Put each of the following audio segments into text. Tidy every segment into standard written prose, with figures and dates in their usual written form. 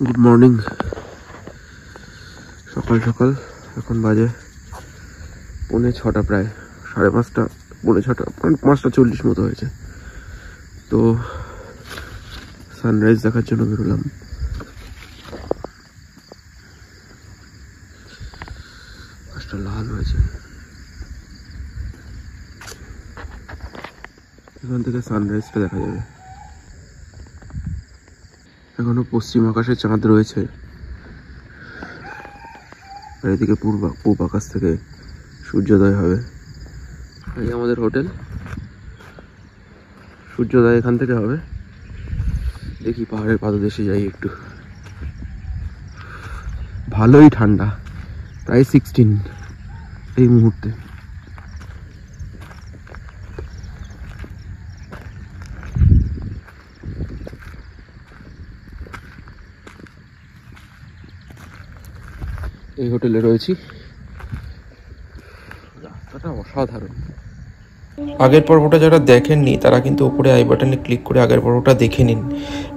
Good morning. সকাল সকাল এখন বাজে 5:45, প্রায় 5:30, 5:45, 5:40 মতো হয়েছে। তো সানরাইজ দেখার জন্য বেরোলাম। আকাশটা লাল হয়েছে, এখান থেকে সানরাইজটা দেখা যাবে। এখনো পশ্চিম আকাশে চাঁদ রয়েছে, আর এদিকে পূর্ব আকাশ থেকে সূর্যোদয় হবে। এই আমাদের হোটেল, সূর্যোদয় এখান থেকে হবে। দেখি পাহাড়ের পাদদেশে যাই একটু। ভালোই ঠান্ডা, প্রায় 16 এই মুহূর্তে। এই হোটেলে রয়েছি, রাস্তাটা অসাধারণ। আগের পর্বটা যারা দেখেননি তারা কিন্তু উপরে আই বাটনে ক্লিক করে আগের পর্বটা দেখে নিন,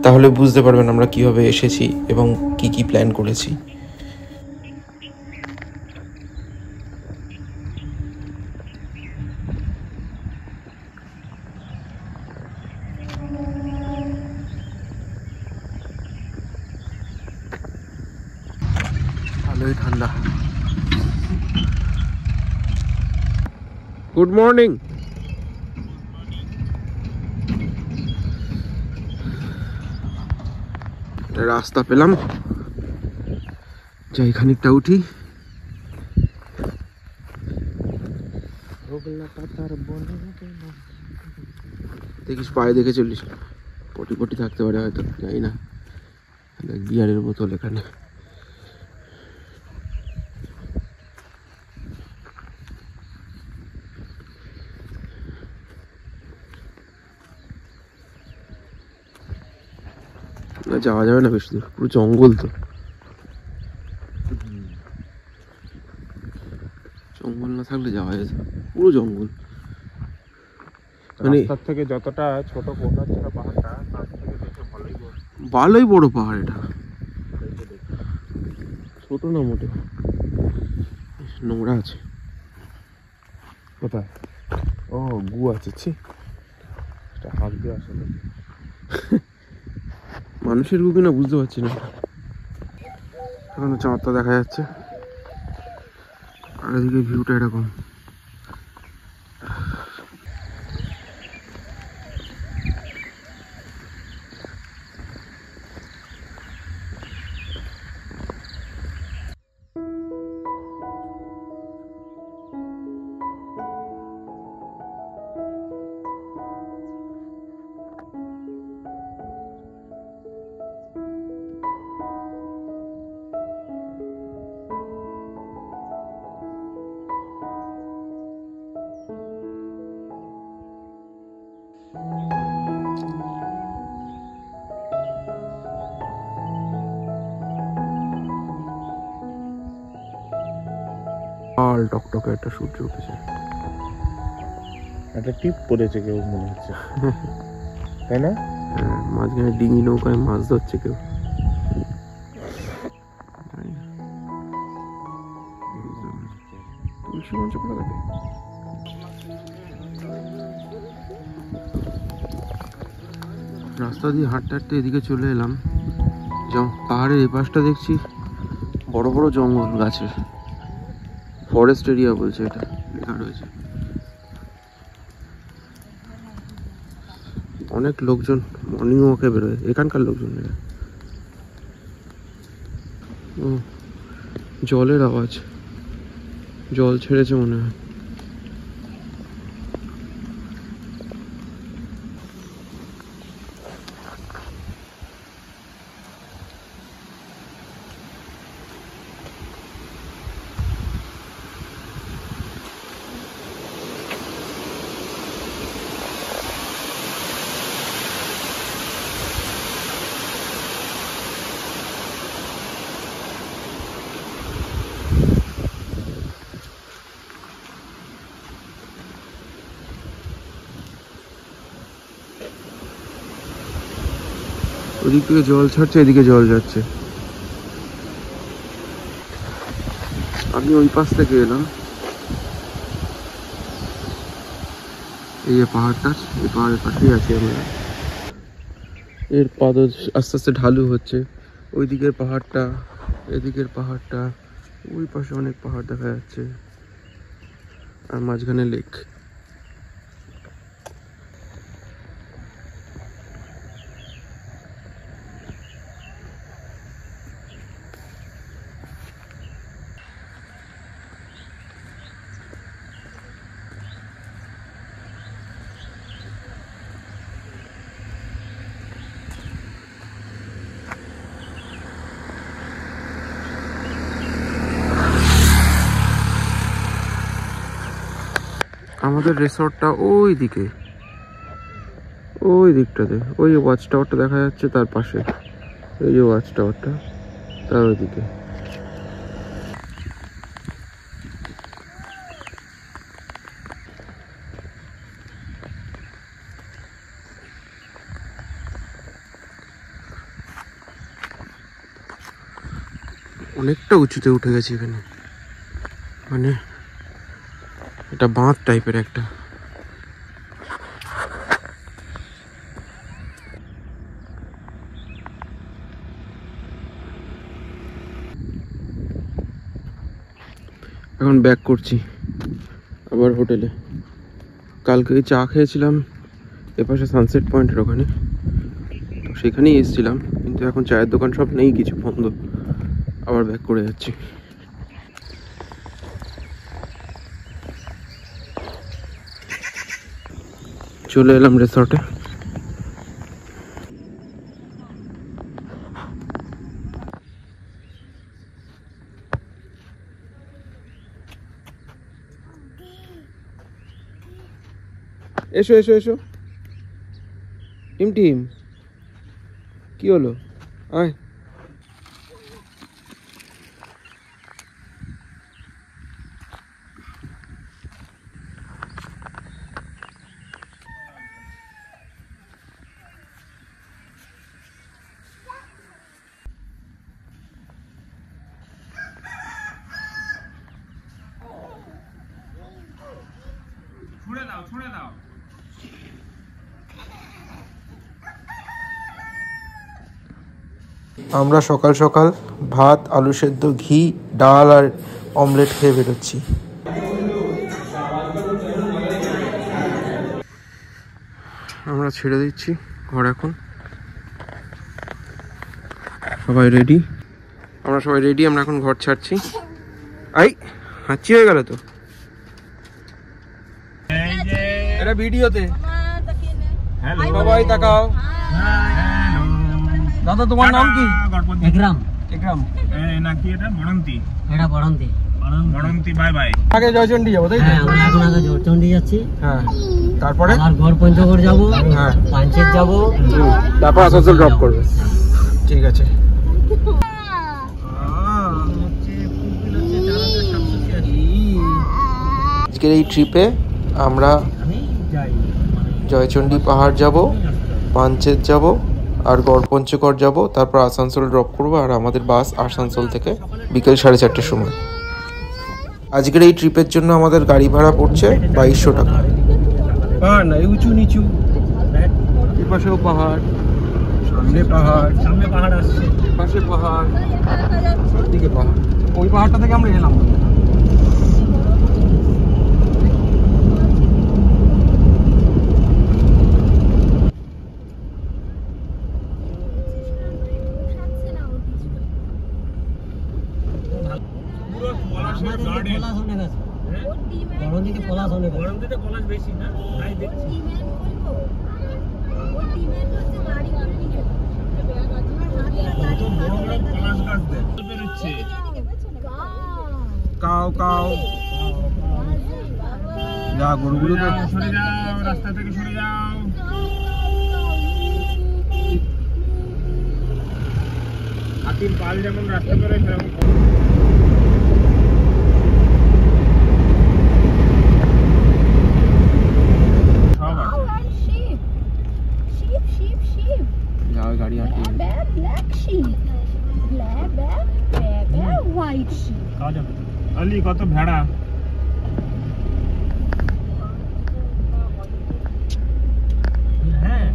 তাহলে বুঝতে পারবেন আমরা কিভাবে এসেছি এবং কি কি প্ল্যান করেছি। ভালোই ঠান্ডা। Good morning. রাস্তা পেলাম, যাই খানিকটা উঠি। দেখিস পায়ে দেখে চলিস, পটি থাকতে পারে হয়তো, জানি না। বিয়ারের বোতল এখানে। না, যাওয়া যাবে না বেশি দূর, পুরো জঙ্গল। তো জঙ্গল না থাকলে যাওয়া যেত, পুরো জঙ্গল। মানে রাস্তার থেকে যতটা ছোট কোনা ছিল পাহাড়টা, তার থেকে দেখে ভালোই বড় পাহাড় এটা, ছোট না মোটে। নোংরা আছে কোথায়? ও গু আছে, ছি, এটা হাত দিয়ে আসলে মানুষের গু কিনা বুঝতে পারছি না। এখনো চাঁদটা দেখা যাচ্ছে, আর এদিকে ভিউটা এরকম। লাল টকটকে একটা সূর্য উঠেছে। একটা টিপ পড়েছে কেউ মনে হচ্ছে, তাই না? হ্যাঁ, মাঝখানে ডিঙি নৌকায় মাছ ধরছে কেউ। তুলসী মঞ্চ করে থাকে। রাস্তা দিয়ে হাঁটতে হাঁটতে এদিকে চলে এলাম। পাহাড়ের এপাশটা দেখছি বড় বড় জঙ্গল গাছের, ফরেস্ট এরিয়া বলছে, এটা লেখা রয়েছে। অনেক লোকজন মর্নিং ওয়াকে বেরোয়, এখানকার লোকজন এরা। জলের আওয়াজ, জল ছেড়েছে মনে হয়। ওদিক থেকে জল ছাড়ছে, এদিকে জল যাচ্ছে। আমি ওই পাশ থেকে এলাম, এই যে পাহাড়টা, এই পাহাড়ের পাশেই আছি আমরা। এর পাদ আস্তে আস্তে ঢালু হচ্ছে, ওই দিকের পাহাড়টা, এদিকের পাহাড়টা, ওই পাশে অনেক পাহাড় দেখা যাচ্ছে, আর মাঝখানে লেক। আমাদের রিসর্টটা ওই দিকে, ওই দিকটাতে, ওই যে ওয়াচ টাওয়ারটা দেখা যাচ্ছে তার পাশে, এই যে ওয়াচ টাওয়ারটা তার ওইদিকে। অনেকটা উঁচুতে উঠে গেছে এখানে, মানে এটা বাঁধ টাইপের একটা। এখন ব্যাক করছি আবার হোটেলে। কালকে চা খেয়েছিলাম এপাশে সানসেট পয়েন্টের ওখানে, তো সেখানেই এসেছিলাম, কিন্তু এখন চায়ের দোকান সব নেই, কিছু বন্ধ। আবার ব্যাক করে যাচ্ছি। চলে এলাম রিসর্টে। এসো এসো এসো, টিম টিম, কি হলো, আয়। ছুঁড়ে দাও। আমরা সকাল সকাল ভাত, আলু সেদ্ধ, ঘি, ডাল আর অমলেট খেয়ে বেরোচ্ছি। আমরা ছেড়ে দিচ্ছি ঘর এখন, সবাই রেডি, আমরা সবাই রেডি, আমরা এখন ঘর ছাড়ছি। আই হাঁচি হয়ে গেল তো, এটা ভিডিওতে। সবাই তাকাও। দাদা তোমার নাম কি? একরাম। একরাম নাকি এটা বড়ন্তি? এটা বড়ন্তি। Baranti, bye bye. আগে জয়চন্ডী যাবো, তাই তো? হ্যাঁ, আমরা এখন আগে জয়চন্ডী যাচ্ছি। হ্যাঁ, তারপরে আর গড় পঞ্চগড় যাবো। হ্যাঁ, পাঞ্চেত যাবো। তারপর আসানসোল ড্রপ করবে। ঠিক আছে। আজকের এই ট্রিপে আমরা জয়চন্ডী পাহাড় যাব, পাঞ্চেত যাব আর গড়পঞ্চগড় যাব, তারপর আসানসোল ড্রপ করব, আর আমাদের বাস আসানসোল থেকে বিকেল 4:30টার সময়। আজকের এই ট্রিপের জন্য আমাদের গাড়ি ভাড়া পড়ছে 2200 টাকা। পাহাড় না, উঁচু নিচু, এই পাশেও পাহাড়, সামনে পাহাড়, সামনে পাহাড় আসছে। পাশে পাহাড়, দিকে পাহাড়। ওই পাহাড়টা থেকে আমরা এলাম। বড়ন্তিতে পলাশ অনেক আছে। বড়ন্তিতে পলাশ বেশি না, তাই দেখছি। কত বড় বড় পলাশ গাছ বেরোচ্ছে। কাও কাও, যা গরুগুলো তো সরে যাও, রাস্তা থেকে সরে যাও। হাতির পাল যেমন রাস্তা করে সেরকম। গাড়ি আটকে খাওয়া যাবে। আলি কত ভেড়া। হ্যাঁ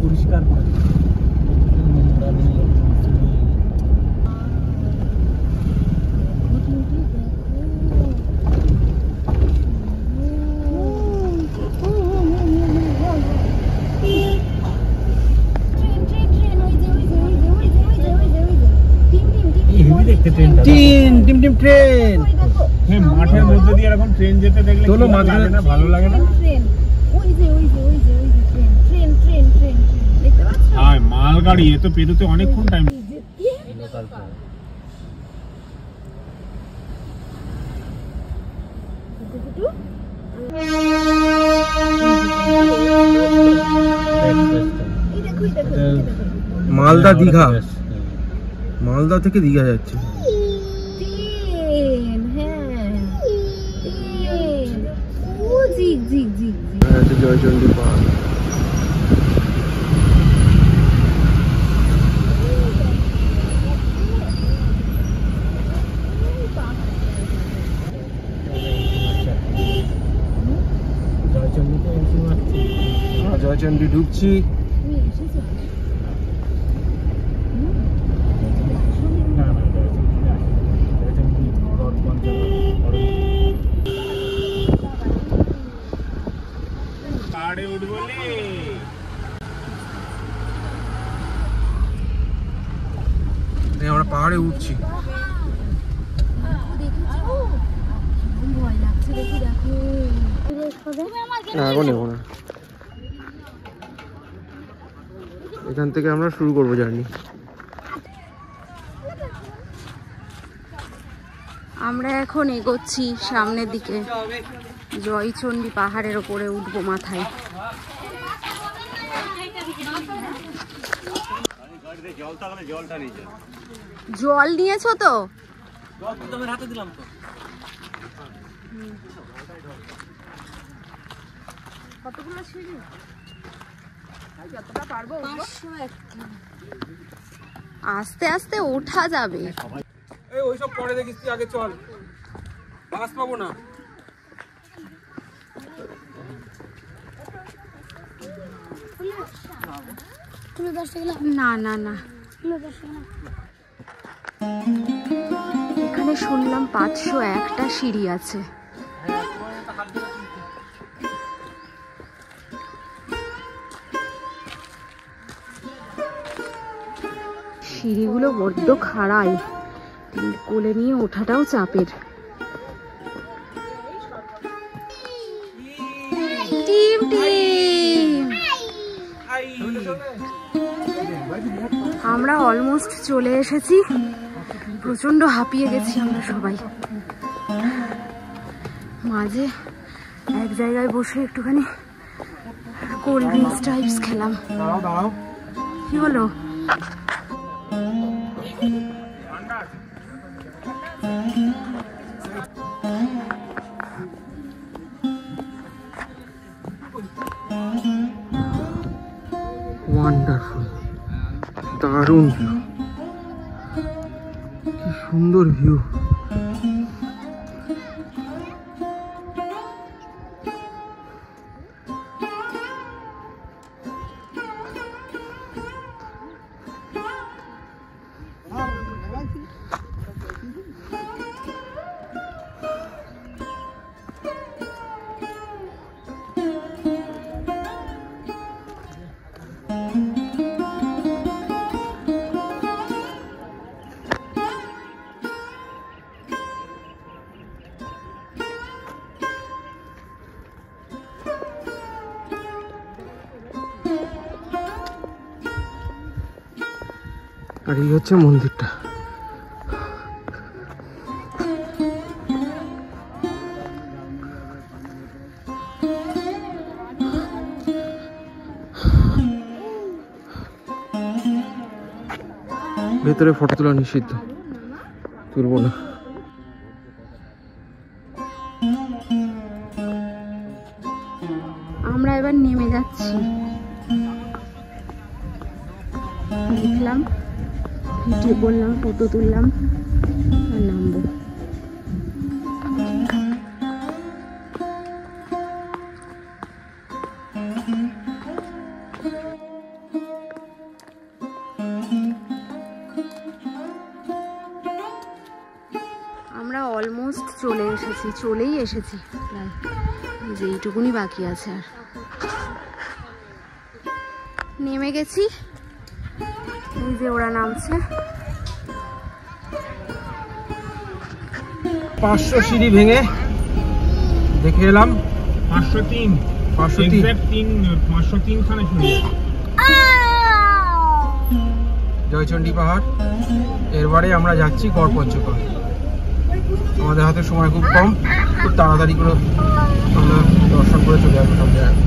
পরিষ্কার করে ট্রেন মাঠের মধ্যে দিয়ে এরকম ট্রেন যেতে দেখলে চলো, কি মাঝখানে- লাগে না, ভালো লাগে না? হ্যাঁ, মালগাড়ি এ তো পেরোতে অনেকক্ষণ টাইম। মালদা দীঘা, মালদা থেকে দীঘা যাচ্ছে। জয়চন্ডী পাহাড়। জয়চন্ডী ঢুকছি। আমরা পাহাড়ে উঠছি। এখন নেবো না, এখান থেকে আমরা শুরু করবো জার্নি। আমরা এখন এগোচ্ছি সামনের দিকে, জয়চন্ডী পাহাড়ের ওপরে উঠবো মাথায়। জল নিয়েছো তো? হাতে দিলাম তো। কতগুলো সিঁড়ি? যতটা পারবো আস্তে আস্তে ওঠা যাবে। এই ওইসব পরে দেখিস, তুই আগে চল, বাস পাবো না। না না না, এখানে শুনলাম 501টা সিঁড়ি আছে। সিঁড়িগুলো বড্ড খাড়াই, কোলে নিয়ে ওঠাটাও চাপের। টিম টিম আমরা অলমোস্ট চলে এসেছি। প্রচন্ড হাঁপিয়ে গেছি আমরা সবাই। মাঝে এক জায়গায় বসে একটুখানি কোল্ড ড্রিঙ্কস টাইপস খেলাম। কি হলো? ওয়ান্ডারফুল, দারুণ ভিউ, কি সুন্দর ভিউ। আর এই হচ্ছে মন্দিরটা। ভেতরে ফটো তোলা নিষিদ্ধ, তুলবো না। আমরা এবার নেমে যাচ্ছি, দেখলাম, ভিডিও করলাম, ফটো তুললাম আর নামবো। আমরা অলমোস্ট চলেই এসেছি প্রায়, যে এইটুকুনি বাকি আছে। আর নেমে গেছি, এই যে ওরা নামছে। 500 সিঁড়ি ভেঙে দেখে এলাম 503 503 খানে শুনে জয়চণ্ডী পাহাড়। এরবারে আমরা যাচ্ছি গড়পঞ্চকোট। আমাদের হাতে সময় খুব কম, খুব তাড়াতাড়ি করে আমরা দর্শন করে চলে আসবো সব জায়গায়।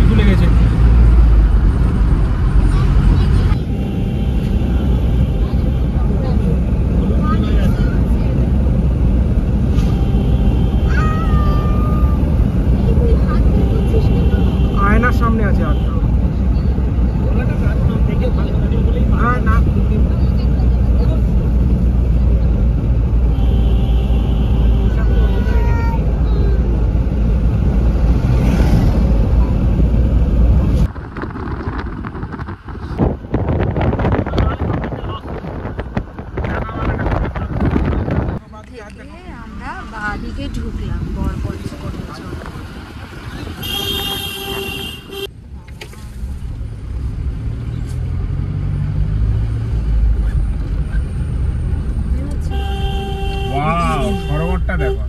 ভুলে গেছে। আয়নার সামনে আছে আর না। আমরা বাঁদিকে ঢুকলাম গড়পঞ্চকোটের জন্য। ওয়াও, সরোবরটা দেখো।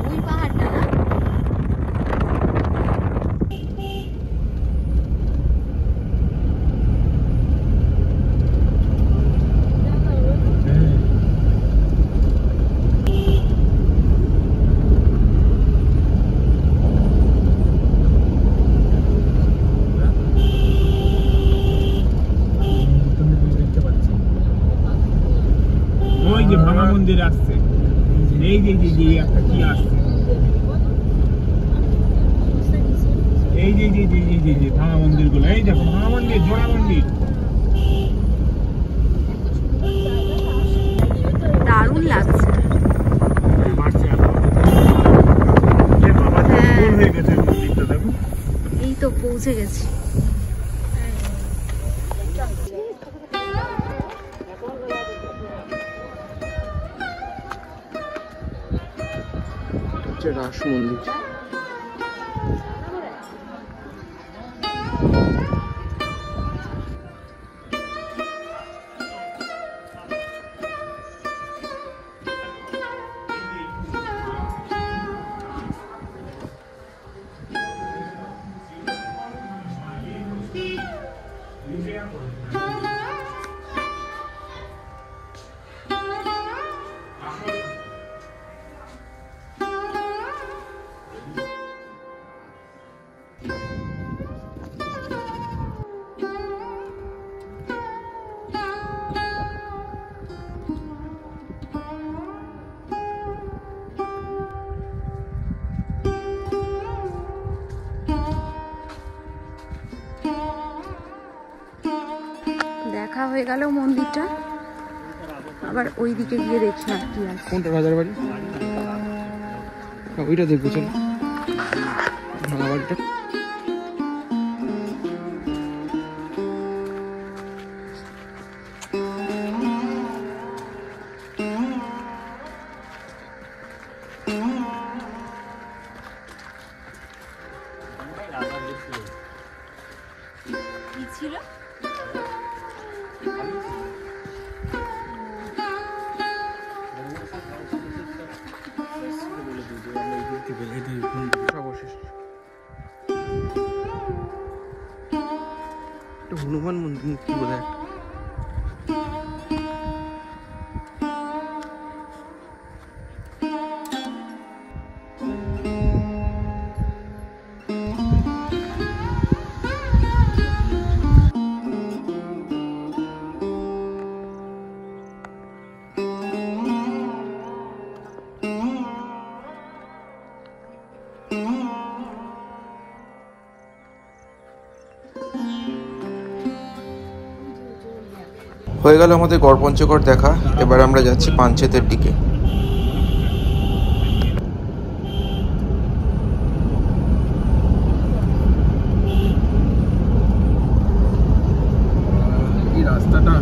ওই পাহাড়টা না? ওই যে ভাঙা মন্দির আসছে, এই যে একটা কি আসছে, এই যে ভাঙা মন্দির গুলো, এই দেখো ভাঙা মন্দির, জোড়া মন্দির। দারুণ লাগছে। হয়ে গেছে মন্দিরটা, দেখো। এই তো পৌঁছে গেছি। রাস মন্দির। দেখা হয়ে গেল মন্দিরটা, আবার ওই দিকে গিয়ে দেখি আর কি আছে। কোনটা রাজার বাড়ি? ওইটা দেখবো, চল। ভাঙা বাড়িটা। ছিল? হনুমান মূর্তি বলে হয়ে গেল আমাদের গড়পঞ্চকড় দেখা। এবার আমরা যাচ্ছি পাঞ্চেতের দিকে। এই রাস্তাটা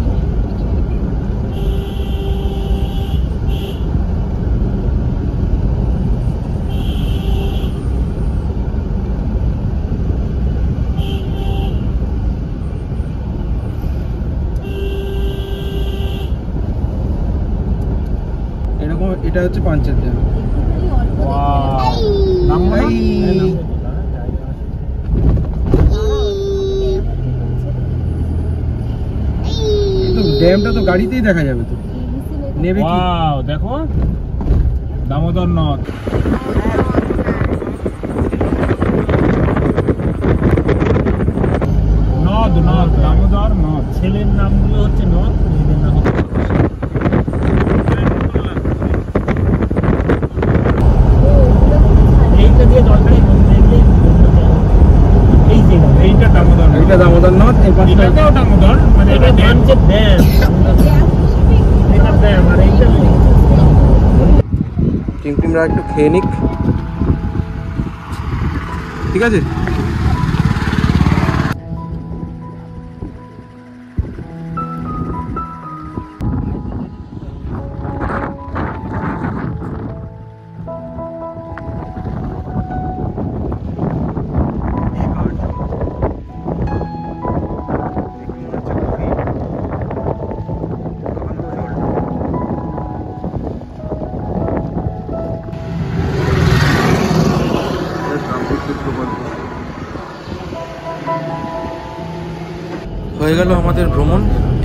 এরকম, এটা হচ্ছে পাঞ্চেত ড্যাম। ড্যামটা তো গাড়িতেই দেখা যাবে তো। নেবে কি? দেখো দামোদর নদ। নদ নদ দামোদর নদ। ছেলের নামগুলো হচ্ছে নদ, মেয়েদের নাম হচ্ছে এইটা দিয়ে জলটাই এইটা দামোদর, এইটা দামোদর নদ, এই পাশটা এটাও দামোদর, মানে এটা পাঞ্চেত ড্যাম। এটা ড্যাম আর এইটা টিমরা একটু খেয়ে নিক, ঠিক আছে? হয়ে গেল আমাদের ভ্রমণ।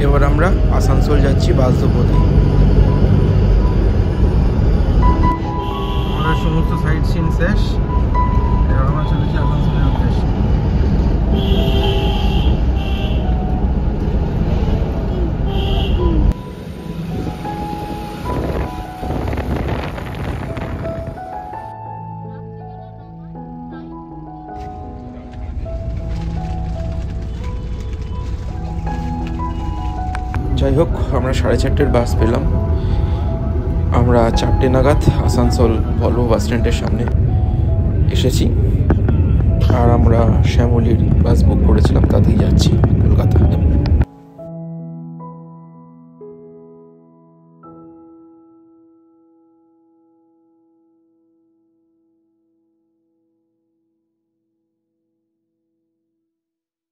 এবার আমরা আসানসোল যাচ্ছি বাসপথে। আমাদের সমস্ত সাইট সিন শেষ। এবার আমরা চলেছি আসানসোলের উদ্দেশ্যে। যাই হোক, আমরা 4:30 বাস পেলাম। আমরা 4টে নাগাদ আসানসোল ভলভো বাস স্ট্যান্ডের সামনে এসেছি। আর আমরা শ্যামলীর বাস বুক করেছিলাম, তাতেই যাচ্ছি।